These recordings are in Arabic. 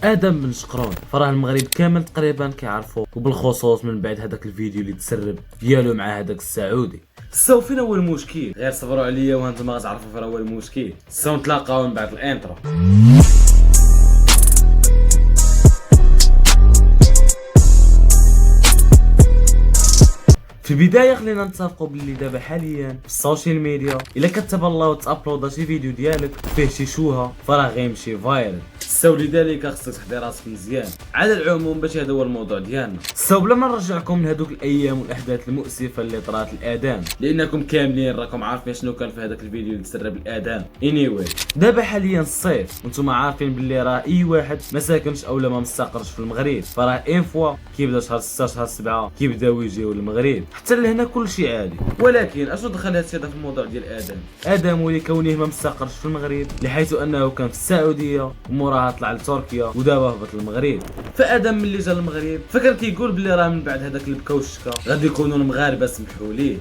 ادم بن شقرون، فراه المغرب كامل تقريبا كيعرفو، وبالخصوص من بعد هذاك الفيديو اللي تسرب ديالو مع هذاك السعودي. ساو فين هو المشكل؟ غير صبروا عليا وانتم غتعرفوا فين هو المشكل. ساو نتلاقاو من بعد الانترو. في البدايه خلينا نتفقوا باللي دابا حاليا في السوشيال ميديا الا كتب الله وتابلودا شي فيديو ديالك فيه شي شوهه فراه غيمشي فايرل. سو لذلك خصك تحضي راسك مزيان. على العموم باش هذا هو الموضوع ديالنا. سو بلا ما نرجعكم من هذوك الايام والاحداث المؤسفه اللي طرات الاذان، لانكم كاملين راكم عارفين شنو كان في هذاك الفيديو اللي تسرب الاذان. دابا حاليا الصيف وانتم عارفين باللي راه اي واحد ما ساكنش اولا ما مستقرش في المغرب، فراه ان فوا كيبدا شهر 6 شهر 7 كيبداو يجيو للمغرب حتى لهنا كلشي عادي. ولكن اشنو دخل هذا الشيء في الموضوع ديال ادم ولكونه ما مستقرش في المغرب، لحيث انه كان في السعوديه وموراها طلع لتركيا ودابا هبط للمغرب. فادم ملي جا للمغرب فكان كيقول بلي راه من بعد هذاك البكوشكه غادي يكونوا المغاربه سمحوا ليه.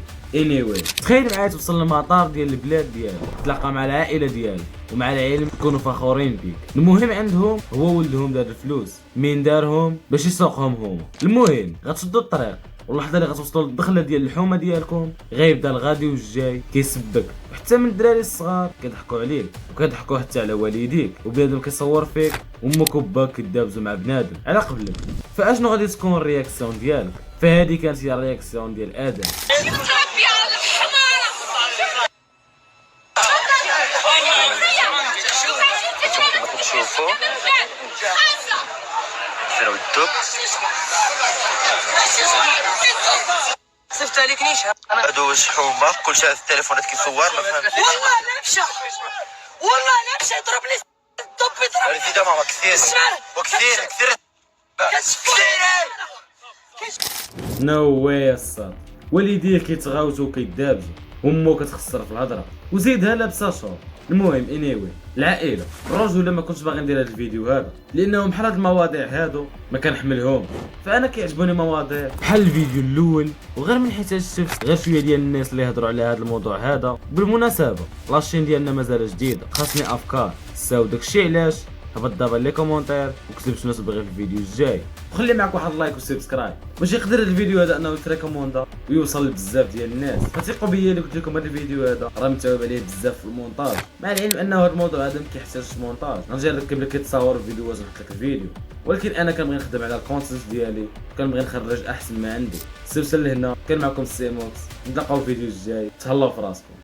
تخيل معايا توصل للمطار ديال البلاد ديالك، تلاقى مع العائله ديالك ومع العيال يكونوا فخورين بيك. المهم عندهم هو ولدهم دار الفلوس من دارهم باش يسوقهم هما. المهم غتشدوا الطريق واللحظه اللي غتوصلوا للدخله ديال الحومه ديالكم غيبدا الغادي والجاي كيسبك، وحتى من الدراري الصغار كيضحكوا عليك وكيضحكوا حتى على والديك، وبنادم كيصور فيك وامك وباك كيدابزوا مع بنادم على قبلك. فاشنو غادي تكون الرياكسيون ديالك؟ فهذه كانت هي الرياكسيون ديال ادم. شوفوا فين الدب صيفط عليك نيشان هادو شحومه كلشي على التليفونات كيصور ما فهمتش. والله لا مشى يضرب لي الدب يضرب زيد ماما كثير وكثير نو واي الصاد. والديه كيتغاوتوا وكيدابزوا وامو كتخسر في الهضره وزيدها لابسه شور. المهم العائله الرجل ما كنتش باغي ندير هذا الفيديو هذا لانهم بحال هاد المواضيع هادو ما كنحملهم. فانا كيعجبوني مواضيع بحال الفيديو الاول، وغير من حيت شفت غير شويه ديال الناس اللي يهضروا على هذا الموضوع هذا. بالمناسبه لاشين ديالنا مازال جديده، خاصني افكار. ساو داكشي علاش هبط دابا لي كومونتير وكتب شنو تبغي في الفيديو الجاي، وخلي معك واحد اللايك وسبسكرايب باش يقدر الفيديو هذا انه يتريكوموندا ويوصل لبزاف ديال الناس. فتيقوا بيا اللي قلت لكم هذا الفيديو هذا راه متعوب عليه بزاف في المونتاج، مع العلم انه هذا الموضوع هذا ما كيحتاجش مونتاج. غنجي نركب لك كيتصور الفيديوهات ونحط لك الفيديو، ولكن انا كنبغي نخدم على الكونتنت ديالي وكنبغي نخرج احسن ما عندي. سير لهنا كان معكم سي موكس، نتلاقاو في الفيديو الجاي. تهلاو في راسكم.